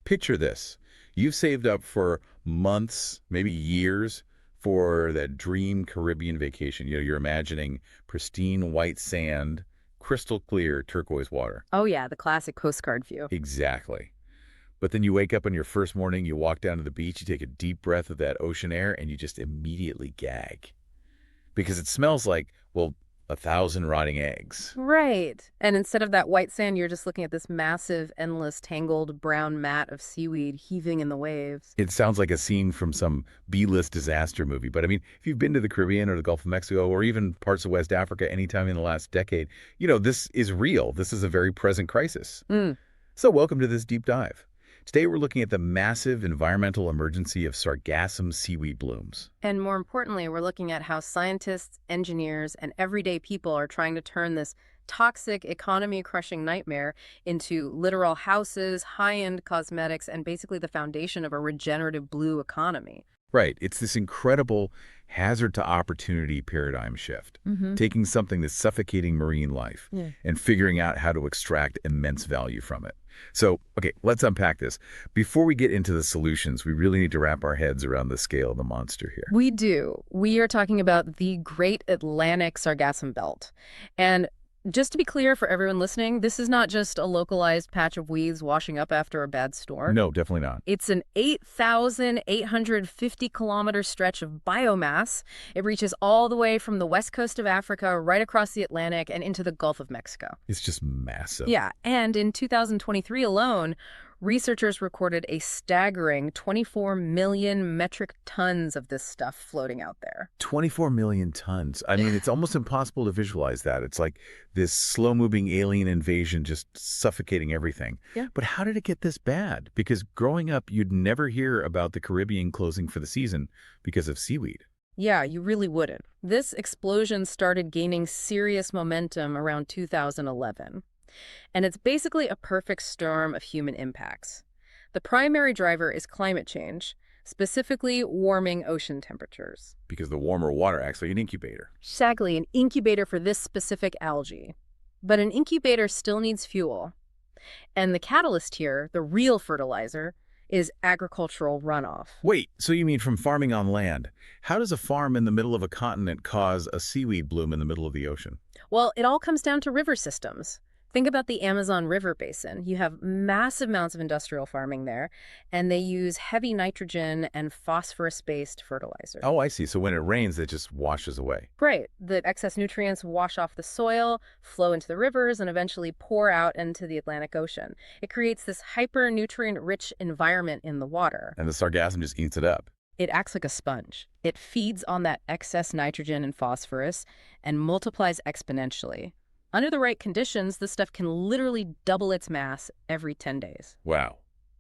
Picture this. You've saved up for months, maybe years, for that dream Caribbean vacation. You're imagining pristine white sand, crystal clear turquoise water. Oh yeah, the classic postcard view. Exactly. But then you wake up on your first morning, you walk down to the beach, you take a deep breath of that ocean air, and you just immediately gag. Because it smells like, well, 1,000 rotting eggs. Right. And instead of that white sand, you're just looking at this massive, endless, tangled brown mat of seaweed heaving in the waves. It sounds like a scene from some B-list disaster movie. But I mean, if you've been to the Caribbean or the Gulf of Mexico or even parts of West Africa anytime in the last decade, this is real. This is a very present crisis. Mm. So welcome to this deep dive. Today we're looking at the massive environmental emergency of Sargassum seaweed blooms. And more importantly, we're looking at how scientists, engineers, and everyday people are trying to turn this toxic, economy-crushing nightmare into literal houses, high-end cosmetics, and basically the foundation of a regenerative blue economy. Right. It's this incredible hazard to opportunity paradigm shift, taking something that's suffocating marine life and figuring out how to extract immense value from it. So, okay, let's unpack this. Before we get into the solutions, we really need to wrap our heads around the scale of the monster here. We do. We are talking about the Great Atlantic Sargassum Belt. And just to be clear for everyone listening, this is not just a localized patch of weeds washing up after a bad storm. No, definitely not. It's an 8,850-kilometer stretch of biomass. It reaches all the way from the west coast of Africa, right across the Atlantic, and into the Gulf of Mexico. It's just massive. Yeah, and in 2023 alone, researchers recorded a staggering 24 million metric tons of this stuff floating out there. 24 million tons. I mean, it's almost impossible to visualize that. It's like this slow-moving alien invasion just suffocating everything. Yeah. But how did it get this bad? Because growing up, you'd never hear about the Caribbean closing for the season because of seaweed. Yeah, you really wouldn't. This explosion started gaining serious momentum around 2011. And it's basically a perfect storm of human impacts. The primary driver is climate change, specifically warming ocean temperatures. Because the warmer water acts like an incubator. Exactly, an incubator for this specific algae. But an incubator still needs fuel. And the catalyst here, the real fertilizer, is agricultural runoff. Wait, so you mean from farming on land? How does a farm in the middle of a continent cause a seaweed bloom in the middle of the ocean? Well, it all comes down to river systems. Think about the Amazon River basin. You have massive amounts of industrial farming there, and they use heavy nitrogen and phosphorus-based fertilizer. Oh, I see. So when it rains, it just washes away. Right. The excess nutrients wash off the soil, flow into the rivers, and eventually pour out into the Atlantic Ocean. It creates this hyper-nutrient-rich environment in the water. And the sargassum just eats it up. It acts like a sponge. It feeds on that excess nitrogen and phosphorus and multiplies exponentially. Under the right conditions, this stuff can literally double its mass every 10 days. Wow.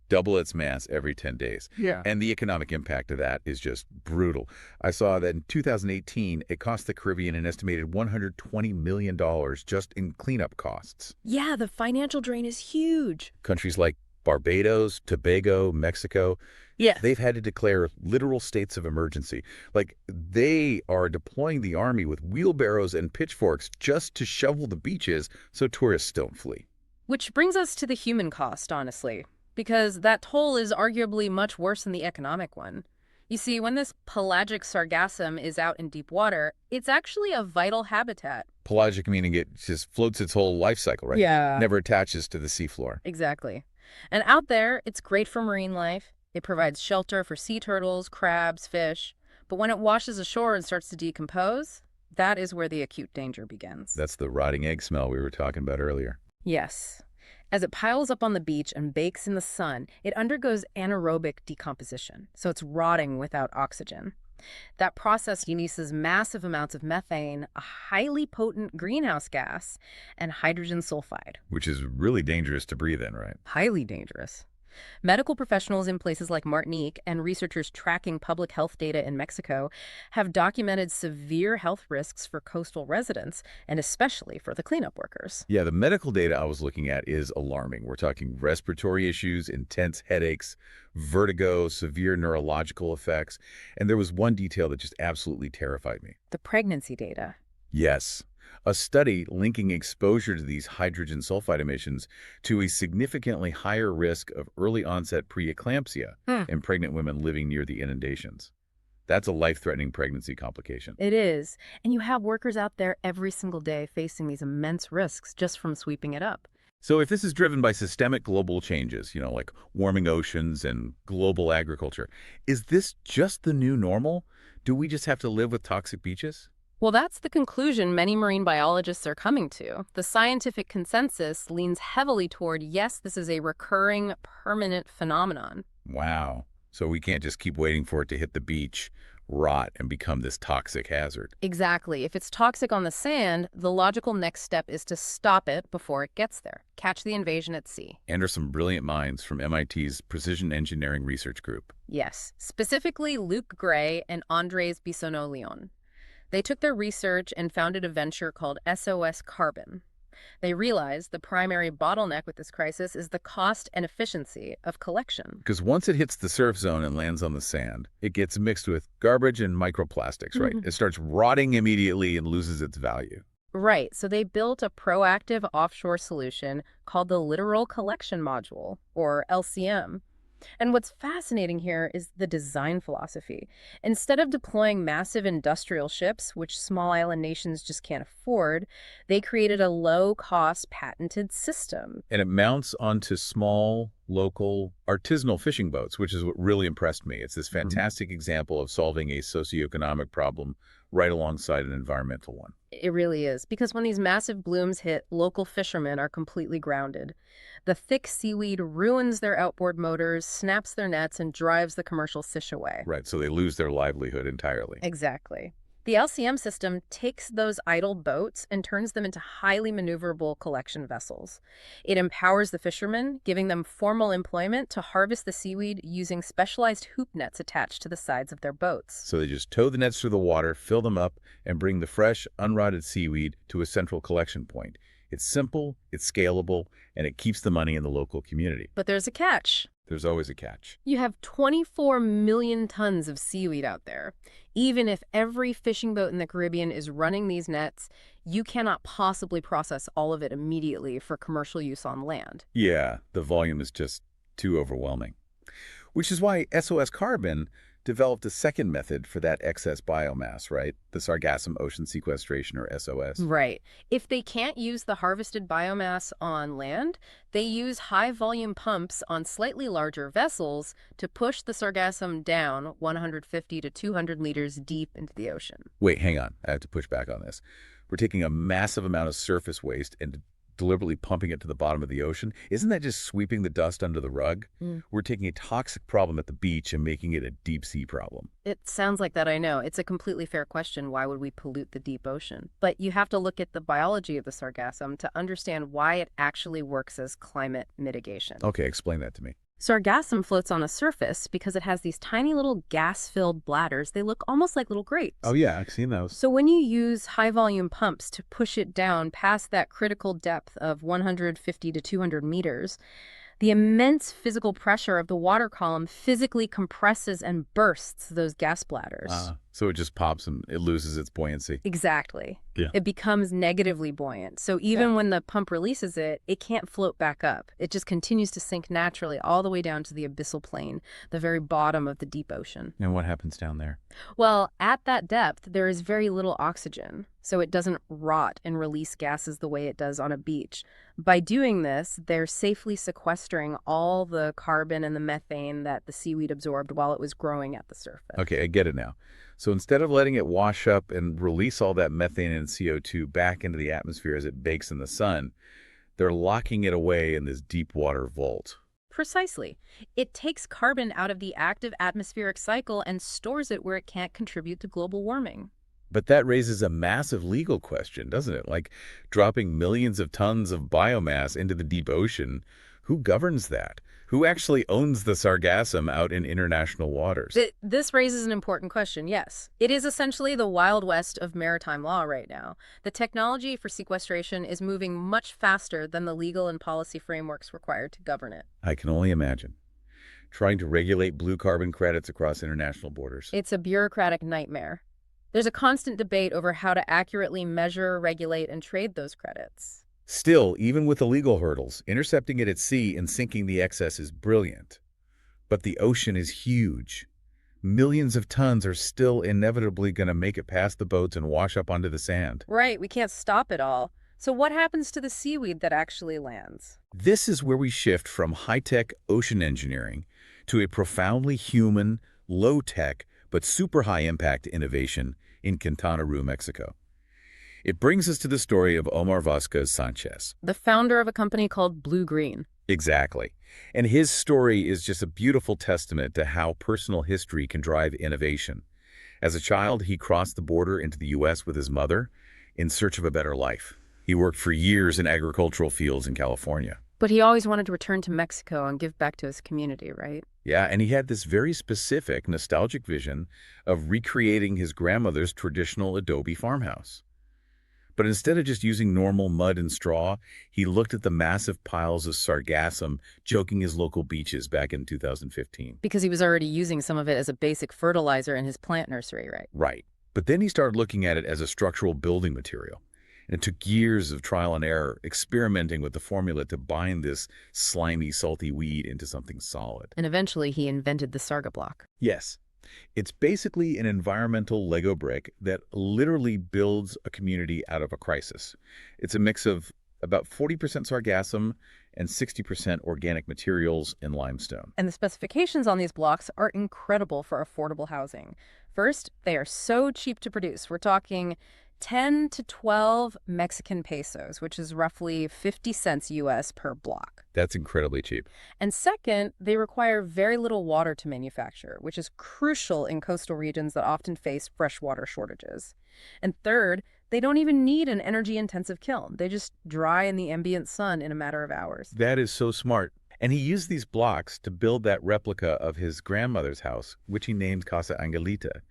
Double its mass every 10 days. Yeah. And the economic impact of that is just brutal. I saw that in 2018, it cost the Caribbean an estimated $120 million just in cleanup costs. Yeah, the financial drain is huge. Countries like Barbados, Tobago, Mexico, they've had to declare literal states of emergency. Like, they are deploying the army with wheelbarrows and pitchforks just to shovel the beaches so tourists don't flee. Which brings us to the human cost, honestly, because that toll is arguably much worse than the economic one. You see, when this pelagic sargassum is out in deep water, it's actually a vital habitat. Pelagic meaning it just floats its whole life cycle, right? Yeah. Never attaches to the seafloor. Exactly. And out there, it's great for marine life. It provides shelter for sea turtles, crabs, fish. But when it washes ashore and starts to decompose, that is where the acute danger begins. That's the rotting egg smell we were talking about earlier. Yes. As it piles up on the beach and bakes in the sun, it undergoes anaerobic decomposition, so it's rotting without oxygen. That process releases massive amounts of methane, a highly potent greenhouse gas, and hydrogen sulfide. Which is really dangerous to breathe in, right? Highly dangerous. Medical professionals in places like Martinique and researchers tracking public health data in Mexico have documented severe health risks for coastal residents and especially for the cleanup workers. Yeah, the medical data I was looking at is alarming. We're talking respiratory issues, intense headaches, vertigo, severe neurological effects. And there was one detail that just absolutely terrified me. The pregnancy data. Yes. A study linking exposure to these hydrogen sulfide emissions to a significantly higher risk of early onset preeclampsia in pregnant women living near the inundations. That's a life-threatening pregnancy complication. It is. And you have workers out there every single day facing these immense risks just from sweeping it up. So if this is driven by systemic global changes, like warming oceans and global agriculture, is this just the new normal? Do we just have to live with toxic beaches? Well, that's the conclusion many marine biologists are coming to. The scientific consensus leans heavily toward, yes, this is a recurring, permanent phenomenon. Wow. So we can't just keep waiting for it to hit the beach, rot, and become this toxic hazard. Exactly. If it's toxic on the sand, the logical next step is to stop it before it gets there. Catch the invasion at sea. And are some brilliant minds from MIT's Precision Engineering Research Group. Yes, specifically Luc Gray and Andres Bisonneau-Leon. They took their research and founded a venture called SOS Carbon. They realized the primary bottleneck with this crisis is the cost and efficiency of collection. Because once it hits the surf zone and lands on the sand, it gets mixed with garbage and microplastics, right? It starts rotting immediately and loses its value. Right, so they built a proactive offshore solution called the Littoral Collection Module, or LCM. And what's fascinating here is the design philosophy. Instead of deploying massive industrial ships, which small island nations just can't afford, they created a low-cost patented system. And it mounts onto small, local, artisanal fishing boats, which is what really impressed me. It's this fantastic example of solving a socioeconomic problem right alongside an environmental one. It really is, because when these massive blooms hit, local fishermen are completely grounded. The thick seaweed ruins their outboard motors, snaps their nets, and drives the commercial fish away. Right, so they lose their livelihood entirely. Exactly. The LCM system takes those idle boats and turns them into highly maneuverable collection vessels. It empowers the fishermen, giving them formal employment to harvest the seaweed using specialized hoop nets attached to the sides of their boats. So they just tow the nets through the water, fill them up, and bring the fresh, unrotted seaweed to a central collection point. It's simple, it's scalable, and it keeps the money in the local community. But there's a catch. There's always a catch. You have 24 million tons of seaweed out there. Even if every fishing boat in the Caribbean is running these nets, you cannot possibly process all of it immediately for commercial use on land. Yeah, the volume is just too overwhelming. Which is why SOS Carbon developed a second method for that excess biomass, right? The Sargassum Ocean Sequestration, or SOS. Right. If they can't use the harvested biomass on land, they use high-volume pumps on slightly larger vessels to push the sargassum down 150 to 200 liters deep into the ocean. Wait, hang on. I have to push back on this. We're taking a massive amount of surface waste and deliberately pumping it to the bottom of the ocean. Isn't that just sweeping the dust under the rug? We're taking a toxic problem at the beach and making it a deep-sea problem. It sounds like that, I know. It's a completely fair question. Why would we pollute the deep ocean? But you have to look at the biology of the sargassum to understand why it actually works as climate mitigation. Okay, explain that to me. Sargassum floats on the surface because it has these tiny little gas-filled bladders. They look almost like little grapes. Oh yeah, I've seen those. So when you use high-volume pumps to push it down past that critical depth of 150 to 200 meters, the immense physical pressure of the water column physically compresses and bursts those gas bladders. So it just pops and it loses its buoyancy. Exactly. Yeah. It becomes negatively buoyant. So even when the pump releases it, it can't float back up. It just continues to sink naturally all the way down to the abyssal plain, the very bottom of the deep ocean. And what happens down there? Well, at that depth, there is very little oxygen, so it doesn't rot and release gases the way it does on a beach. By doing this, they're safely sequestering all the carbon and the methane that the seaweed absorbed while it was growing at the surface. Okay, I get it now. So instead of letting it wash up and release all that methane and CO2 back into the atmosphere as it bakes in the sun, they're locking it away in this deep water vault. Precisely. It takes carbon out of the active atmospheric cycle and stores it where it can't contribute to global warming. But that raises a massive legal question, doesn't it? Like dropping millions of tons of biomass into the deep ocean. Who governs that? Who actually owns the sargassum out in international waters? This raises an important question, yes. It is essentially the Wild West of maritime law right now. The technology for sequestration is moving much faster than the legal and policy frameworks required to govern it. I can only imagine. Trying to regulate blue carbon credits across international borders. It's a bureaucratic nightmare. There's a constant debate over how to accurately measure, regulate, and trade those credits. Still, even with the legal hurdles, intercepting it at sea and sinking the excess is brilliant. But the ocean is huge. Millions of tons are still inevitably going to make it past the boats and wash up onto the sand. Right, we can't stop it all. So what happens to the seaweed that actually lands? This is where we shift from high-tech ocean engineering to a profoundly human, low-tech, but super high-impact innovation in Quintana Roo, Mexico. It brings us to the story of Omar Vasquez Sanchez. The founder of a company called Blue Green. Exactly. And his story is just a beautiful testament to how personal history can drive innovation. As a child, he crossed the border into the U.S. with his mother in search of a better life. He worked for years in agricultural fields in California. But he always wanted to return to Mexico and give back to his community, right? Yeah, and he had this very specific, nostalgic vision of recreating his grandmother's traditional adobe farmhouse. But instead of just using normal mud and straw, he looked at the massive piles of sargassum choking his local beaches back in 2015. Because he was already using some of it as a basic fertilizer in his plant nursery, right? Right. But then he started looking at it as a structural building material. And it took years of trial and error, experimenting with the formula to bind this slimy, salty weed into something solid. And eventually he invented the Sarga block. Yes. It's basically an environmental Lego brick that literally builds a community out of a crisis. It's a mix of about 40% sargassum and 60% organic materials and limestone. And the specifications on these blocks are incredible for affordable housing. First, they are so cheap to produce. We're talking 10 to 12 Mexican pesos, which is roughly 50 cents US per block. That's incredibly cheap. And second, they require very little water to manufacture, which is crucial in coastal regions that often face freshwater shortages. And third, they don't even need an energy-intensive kiln. They just dry in the ambient sun in a matter of hours. That is so smart. And he used these blocks to build that replica of his grandmother's house, which he named Casa Angelita.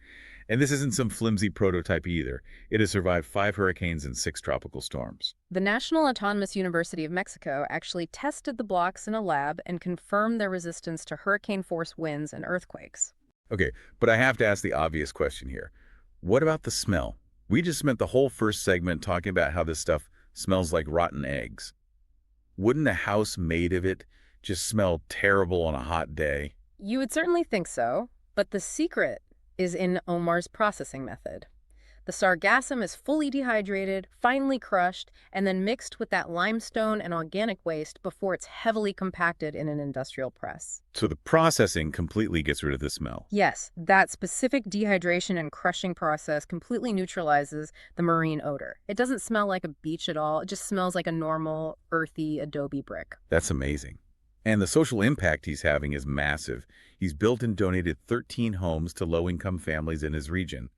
And this isn't some flimsy prototype either. It has survived 5 hurricanes and 6 tropical storms. The National Autonomous University of Mexico actually tested the blocks in a lab and confirmed their resistance to hurricane-force winds and earthquakes. Okay, but I have to ask the obvious question here. What about the smell? We just spent the whole first segment talking about how this stuff smells like rotten eggs. Wouldn't a house made of it just smell terrible on a hot day? You would certainly think so, but the secret is in Omar's processing method. The sargassum is fully dehydrated, finely crushed, and then mixed with that limestone and organic waste before it's heavily compacted in an industrial press. So the processing completely gets rid of the smell. Yes, that specific dehydration and crushing process completely neutralizes the marine odor. It doesn't smell like a beach at all. It just smells like a normal, earthy adobe brick. That's amazing. And the social impact he's having is massive. He's built and donated 13 homes to low-income families in his region.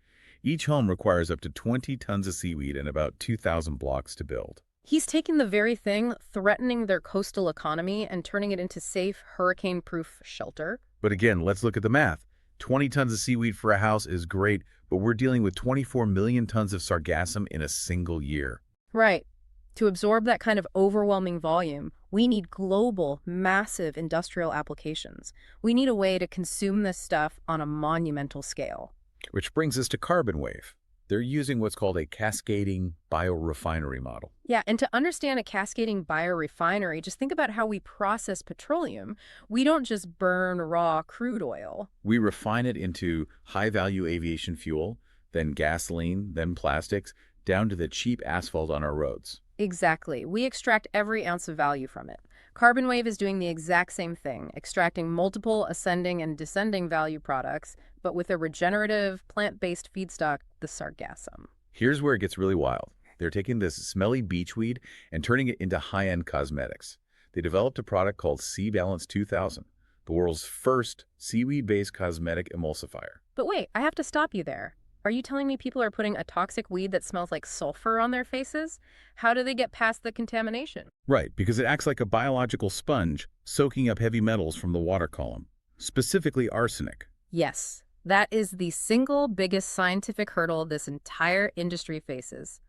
Each home requires up to 20 tons of seaweed and about 2,000 blocks to build. He's taking the very thing threatening their coastal economy and turning it into safe, hurricane-proof shelter. But again, let's look at the math. 20 tons of seaweed for a house is great, but we're dealing with 24 million tons of sargassum in a single year. Right. To absorb that kind of overwhelming volume, we need global, massive industrial applications. We need a way to consume this stuff on a monumental scale. Which brings us to Carbon Wave. They're using what's called a cascading biorefinery model. Yeah, and to understand a cascading biorefinery, just think about how we process petroleum. We don't just burn raw crude oil. We refine it into high-value aviation fuel, then gasoline, then plastics, down to the cheap asphalt on our roads. Exactly. We extract every ounce of value from it. Carbon Wave is doing the exact same thing, extracting multiple ascending and descending value products, but with a regenerative, plant-based feedstock, the sargassum. Here's where it gets really wild. They're taking this smelly beachweed and turning it into high-end cosmetics. They developed a product called Sea Balance 2000, the world's first seaweed-based cosmetic emulsifier. But wait, I have to stop you there. Are you telling me people are putting a toxic weed that smells like sulfur on their faces? How do they get past the contamination? Right, because it acts like a biological sponge, soaking up heavy metals from the water column, specifically arsenic. Yes, that is the single biggest scientific hurdle this entire industry faces: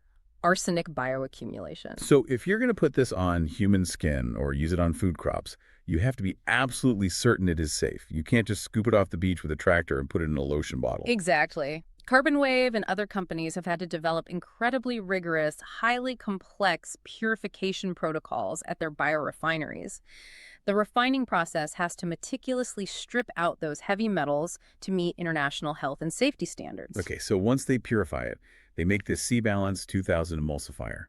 arsenic bioaccumulation. So if you're going to put this on human skin or use it on food crops, you have to be absolutely certain it is safe. You can't just scoop it off the beach with a tractor and put it in a lotion bottle. Exactly. Carbon Wave and other companies have had to develop incredibly rigorous, highly complex purification protocols at their biorefineries. The refining process has to meticulously strip out those heavy metals to meet international health and safety standards. Okay, so once they purify it, they make this C-Balance 2000 emulsifier.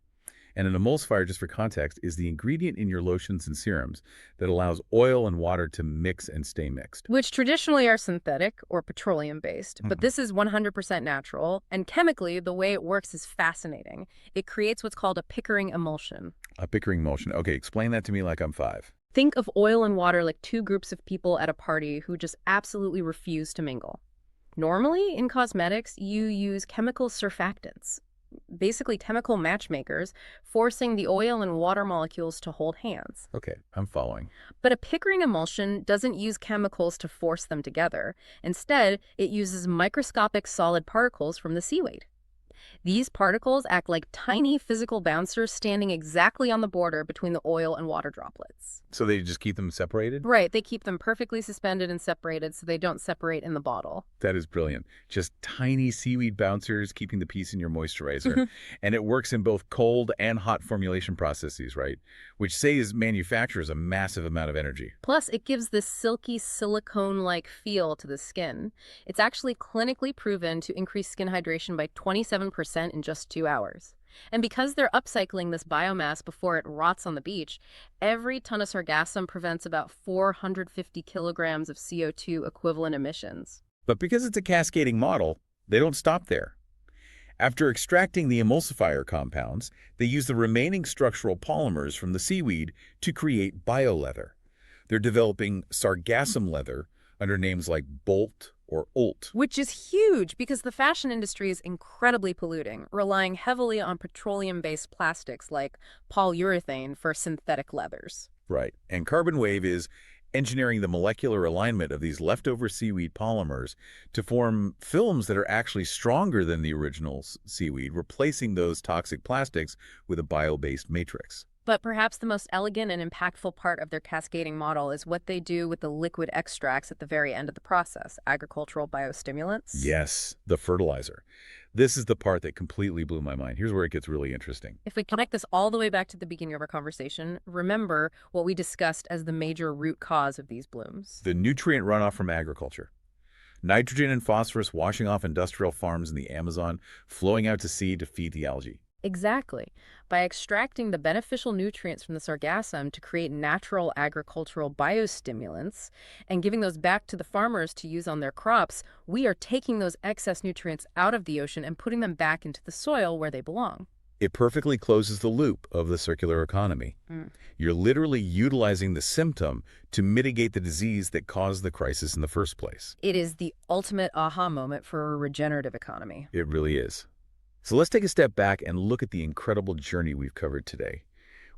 And an emulsifier, just for context, is the ingredient in your lotions and serums that allows oil and water to mix and stay mixed. Which traditionally are synthetic or petroleum-based, but this is 100% natural, and chemically, the way it works is fascinating. It creates what's called a Pickering emulsion. A Pickering emulsion. Okay, explain that to me like I'm 5. Think of oil and water like two groups of people at a party who just absolutely refuse to mingle. Normally, in cosmetics, you use chemical surfactants, basically chemical matchmakers, forcing the oil and water molecules to hold hands. Okay, I'm following. But a Pickering emulsion doesn't use chemicals to force them together. Instead, it uses microscopic solid particles from the seaweed. These particles act like tiny physical bouncers standing exactly on the border between the oil and water droplets. So they just keep them separated? Right, they keep them perfectly suspended and separated so they don't separate in the bottle. That is brilliant. Just tiny seaweed bouncers keeping the peace in your moisturizer. And it works in both cold and hot formulation processes, right? Which saves manufacturers a massive amount of energy. Plus, it gives this silky silicone-like feel to the skin. It's actually clinically proven to increase skin hydration by 27% in just 2 hours. And because they're upcycling this biomass before it rots on the beach, every ton of sargassum prevents about 450 kilograms of CO2 equivalent emissions. But because it's a cascading model, they don't stop there. After extracting the emulsifier compounds, they use the remaining structural polymers from the seaweed to create bioleather. They're developing sargassum leather under names like Bolt or Olt. Which is huge because the fashion industry is incredibly polluting, relying heavily on petroleum-based plastics like polyurethane for synthetic leathers. Right. And Carbon Wave is engineering the molecular alignment of these leftover seaweed polymers to form films that are actually stronger than the original seaweed, replacing those toxic plastics with a bio-based matrix. But perhaps the most elegant and impactful part of their cascading model is what they do with the liquid extracts at the very end of the process, agricultural biostimulants. Yes, the fertilizer. This is the part that completely blew my mind. Here's where it gets really interesting. If we connect this all the way back to the beginning of our conversation, remember what we discussed as the major root cause of these blooms. The nutrient runoff from agriculture. Nitrogen and phosphorus washing off industrial farms in the Amazon, flowing out to sea to feed the algae. Exactly. By extracting the beneficial nutrients from the sargassum to create natural agricultural biostimulants and giving those back to the farmers to use on their crops, we are taking those excess nutrients out of the ocean and putting them back into the soil where they belong. It perfectly closes the loop of the circular economy. You're literally utilizing the symptom to mitigate the disease that caused the crisis in the first place. It is the ultimate aha moment for a regenerative economy. It really is. So let's take a step back and look at the incredible journey we've covered today.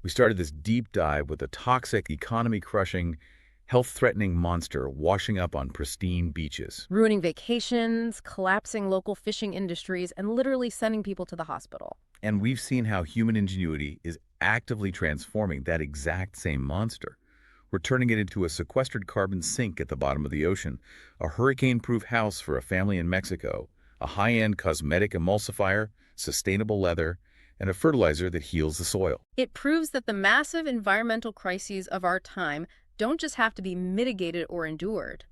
We started this deep dive with a toxic, economy-crushing, health-threatening monster washing up on pristine beaches. Ruining vacations, collapsing local fishing industries, and literally sending people to the hospital. And we've seen how human ingenuity is actively transforming that exact same monster. We're turning it into a sequestered carbon sink at the bottom of the ocean, a hurricane-proof house for a family in Mexico, a high-end cosmetic emulsifier, sustainable leather, and a fertilizer that heals the soil. It proves that the massive environmental crises of our time don't just have to be mitigated or endured.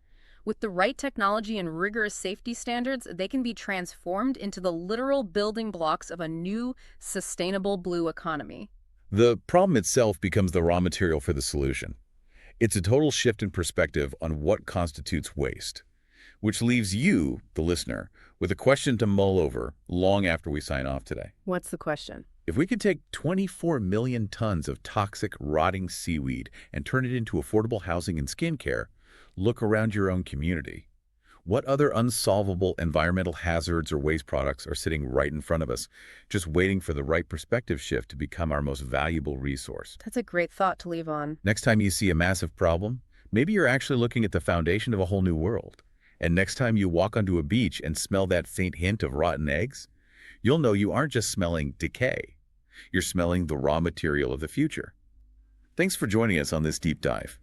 With the right technology and rigorous safety standards, they can be transformed into the literal building blocks of a new, sustainable blue economy. The problem itself becomes the raw material for the solution. It's a total shift in perspective on what constitutes waste, which leaves you, the listener, with a question to mull over long after we sign off today. What's the question? If we could take 24 million tons of toxic, rotting seaweed and turn it into affordable housing and skincare, look around your own community. What other unsolvable environmental hazards or waste products are sitting right in front of us, just waiting for the right perspective shift to become our most valuable resource? That's a great thought to leave on. Next time you see a massive problem, maybe you're actually looking at the foundation of a whole new world. And next time you walk onto a beach and smell that faint hint of rotten eggs, you'll know you aren't just smelling decay. You're smelling the raw material of the future. Thanks for joining us on this deep dive.